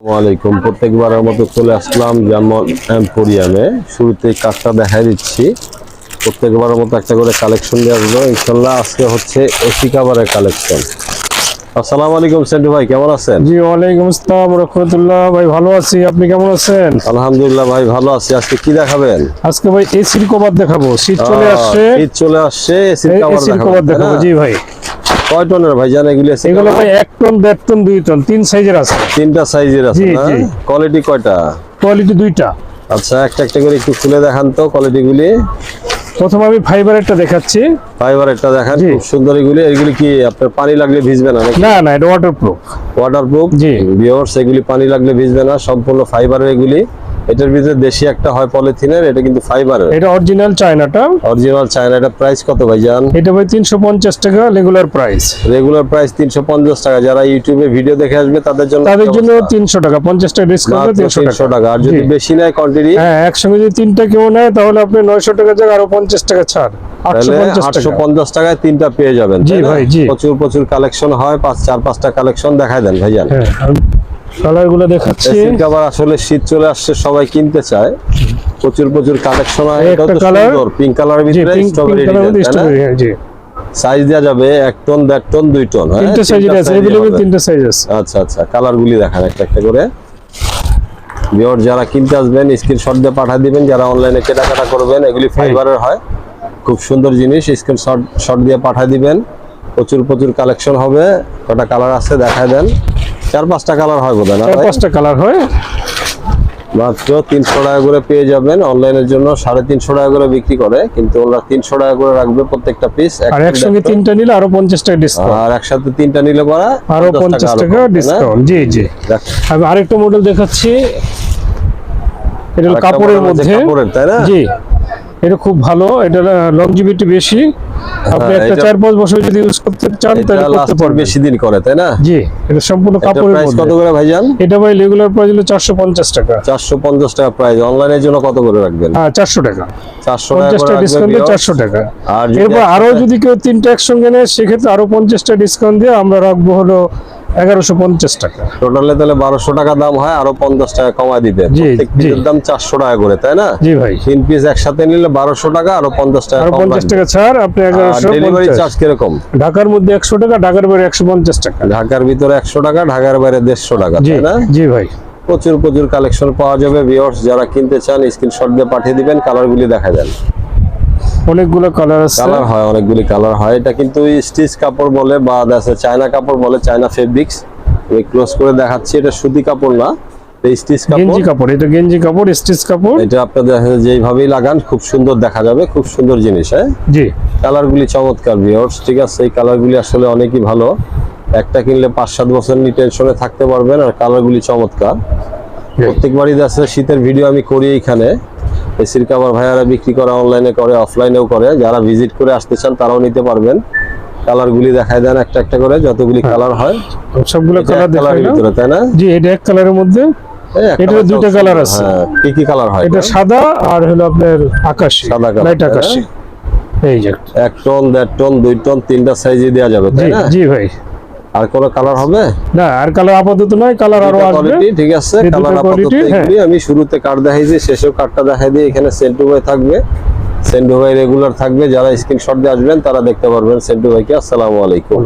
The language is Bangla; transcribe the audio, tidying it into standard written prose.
ওয়ালাইকুম। প্রত্যেকবারের মতো চলে আসলাম যেমন এম্পোরিয়ামে। শুরুতে কাঠটা দেখাই দিচ্ছি। প্রত্যেকবারের মতো একটা করে কালেকশন দিয়ে আসবো ইনশাল্লাহ। আজকে হচ্ছে এসি কাভারের কালেকশন। আসসালামু আলাইকুম সেন্টু ভাই, কেমন আছেন? জি ওয়ালাইকুম আসসালাম রাহমাতুল্লাহ। ভাই ভালো আছি, আপনি কেমন আছেন? আলহামদুলিল্লাহ ভাই ভালো আছি। আজকে কি দেখাবেন? আজকে ভাই এসির কভার দেখাবো। শীত চলে আসছে, শীত চলে আসছে, এসির এসির কভার দেখাবো। জি ভাই। কয় টনের ভাই জান এগুলো? এগুলো ভাই 1 টন, 1.5 টন, 2 টন, 3 সাইজের আছে। তিনটা সাইজের আছে না? জি। কোয়ালিটি কয়টা? কোয়ালিটি 2টা। আচ্ছা, একটা একটা করে একটু খুলে দেখান তো কোয়ালিটি গুলি। প্রথমে আমি ফাইবারেরটা দেখাচ্ছি। ফাইবার একটা দেখান, খুব সুন্দর এগুলি। এগুলি কি আপনার পানি লাগলে ভিজবে না নাকি? না না, এটা ওয়াটারপ্রুফ। ওয়াটারপ্রুফ। জি ভিউয়ার্স, এগুলি পানি লাগলে ভিজবে না, সম্পূর্ণ ফাইবারের এগুলি। এটার ভিতরে দেশি একটা হয় পলিথিনের, এটা কিন্তু ফাইবারের। এটা অরিজিনাল চায়নাটা। Original China. এটা প্রাইস কত ভাইজান? এটা ভাই 350 টাকা রেগুলার প্রাইস। রেগুলার প্রাইস 350 টাকা। যারা ইউটিউবে ভিডিও দেখে আসবে তাদের জন্য 300 টাকা, 50 টাকা ডিসকাউন্ট, 300 টাকা। আর যদি বেশি নেয় কোয়ান্টিটি, হ্যাঁ একসঙ্গে যদি 3টা কেউ নেয় তাহলে আপনি 900 টাকা জায়গায় আরো 50 টাকা ছাড়, 850 টাকায় 3টা পেয়ে যাবেন। জি ভাই জি। প্রচুর প্রচুর কালেকশন হয়, 4-5টা কালেকশন দেখায় দেন ভাইজান। কালার গুলো দেখাচ্ছি। এসি কভার আসলে শীত চলে আসছে, সবাই কিনতে চায়। প্রচুর প্রচুর কালেকশন হয়। এটা তো সুন্দর পিঙ্ক কালারের ভিতরে স্ট্রবেরি ডিজাইন। জি। সাইজ দেয়া যাবে 1 টন, 1.5 টন, 2 টন। হ্যাঁ, তিনটা সাইজ আছে, अवेलेबल তিনটা সাইজ আছে। আচ্ছা আচ্ছা, কালার গুলি দেখান একটা একটা করে। ভিউয়ার যারা কিনতে আসবেন স্ক্রিনশট দিয়ে পাঠিয়ে দিবেন। যারা অনলাইনে কেনাকাটা করবেন, এগুলি ফাইবারের হয়, খুব সুন্দর জিনিস। স্ক্রিনশট দিয়ে পাঠিয়ে দিবেন। প্রচুর প্রচুর কালেকশন হবে। কটা কালার আছে দেখায় দেন। 4-5টা কালার হয় বোধহয় না? 4-5টা কালার হয়। মাত্র 300 টাকা করে পেয়ে যাবেন। অনলাইনের জন্য 350 টাকা করে বিক্রি করে, কিন্তু ওরা 300 টাকা করে রাখবে প্রত্যেকটা পিস। আর একসঙ্গে 3টা নিলে আরো 50 টাকা ডিসকাউন্ট। আর একসাথে 3টা নিলে পরে আরো 50 টাকা ডিসকাউন্ট। জি জি। আমি আরেকটা মডেল দেখাচ্ছি। এটা কাপড়ের মধ্যে, তাই না? জি। এটা খুব ভালো, এটা লংজিভিটি বেশি। আপনি একটা 4-5 বছর যদি ইউজ করতে চান তাহলে করতে পারবেন। বেশি দিন করে, তাই না? জি। এটা সম্পূর্ণ কাপড়ের প্রাইস মধ্যে। কত করে ভাইজান? এটা ভাই রেগুলার প্রাইস হলো 450 টাকা। 450 টাকা প্রাইস। অনলাইনের জন্য কত করে রাখবেন? 400 টাকা। 400 টাকা 50 করে টাকা ডিসকাউন্ট দিয়ে 400 টাকা। আর এরপর আরো যদি কেউ 3টা একসঙ্গে নেয় সেক্ষেত্রে আরো 50 টাকা ডিসকাউন্ট দিয়ে আমরা রাখবো হলো 1150 টাকা। টোটালে তাহলে 1200 টাকা দাম হয়, আরো 50 টাকা কমায় দিবেন। প্রত্যেক পিসের দাম 400 টাকা করে, তাই না? জি ভাই। 3 পিস একসাথে নিলে 1200 টাকা, আরো 50 টাকা আরো 50 টাকা ছাড়, আপনি 1150। ডেলিভারি চার্জ কিরকম? ঢাকার মধ্যে 100 টাকা, ঢাকার বাইরে 150 টাকা। ঢাকার ভিতরে 100 টাকা, ঢাকার বাইরে 150 টাকা, তাই না? জি ভাই। প্রচুর প্রচুর কালেকশন পাওয়া যাবে। ভিউয়ার্স যারা কিনতে চান স্ক্রিনশট দিয়ে পাঠিয়ে দিবেন। কালারগুলি দেখা দেন। অনেকগুলো কালার আছে। কালার হয়, অনেকগুলি কালার হয়। এটা কিন্তু স্টিচ কাপড় বলে বা চায়না কাপড় বলে, চায়না ফেব্রিক্স। আমি ক্লোজ করে দেখাচ্ছি। এটা সুতি কাপড় না, এটা স্টিচ কাপড়। গেঞ্জি কাপড়, এটা গেঞ্জি কাপড়, স্টিচ কাপড়। এটা আপনাদের যেইভাবেই লাগান খুব সুন্দর দেখা যাবে, খুব সুন্দর জিনিস। হ্যাঁ জি। কালারগুলি চমৎকার ভিউয়ার্স, ঠিক আছে? এই কালারগুলি আসলে অনেকই ভালো। একটা কিনলে 5-7 বছর নিয়ে টেনশনে থাকতে পারবেন। আর কালারগুলি চমৎকার। প্রত্যেকবারই আছে শীতের ভিডিও আমি করি এইখানে। এসির কাভার ভাইয়ারা বিক্রি করে, অনলাইনে করে, অফলাইনেও করে। যারা ভিজিট করে আসতে চান তারাও নিতে পারবেন। কালারগুলি দেখায় দেন একটা একটা করে, যতগুলি কালার হয় সবগুলো কালার দেখাই না? তাই না? জি, এটা এক কালারের মধ্যে। এটা 2টা কালার আছে। কি কি কালার হয়? এটা সাদা আর হলো আপনার আকাশী, সাদা কালার, লাইট আকাশী। এই যে 1 টন, 1.5 টন, 2 টন, 3টা সাইজে দেওয়া যাবে, তাই না? জি ভাই। আর কোন কালার হবে না? আর কালার আপাতত নয়, কালার আরো আসবে। ঠিক আছে, কালার আপাতত এগুলি। আমি শুরুতে কার্ড দেখাইছি, শেষেও কার্ডটা দেখাই দিই। এখানে সেন্টু ভাই থাকবে, সেন্টু ভাই রেগুলার থাকবে। যারা স্ক্রিনশট দিয়ে আসবেন তারা দেখতে পারবেন সেন্টু ভাইকে। আসসালামু আলাইকুম।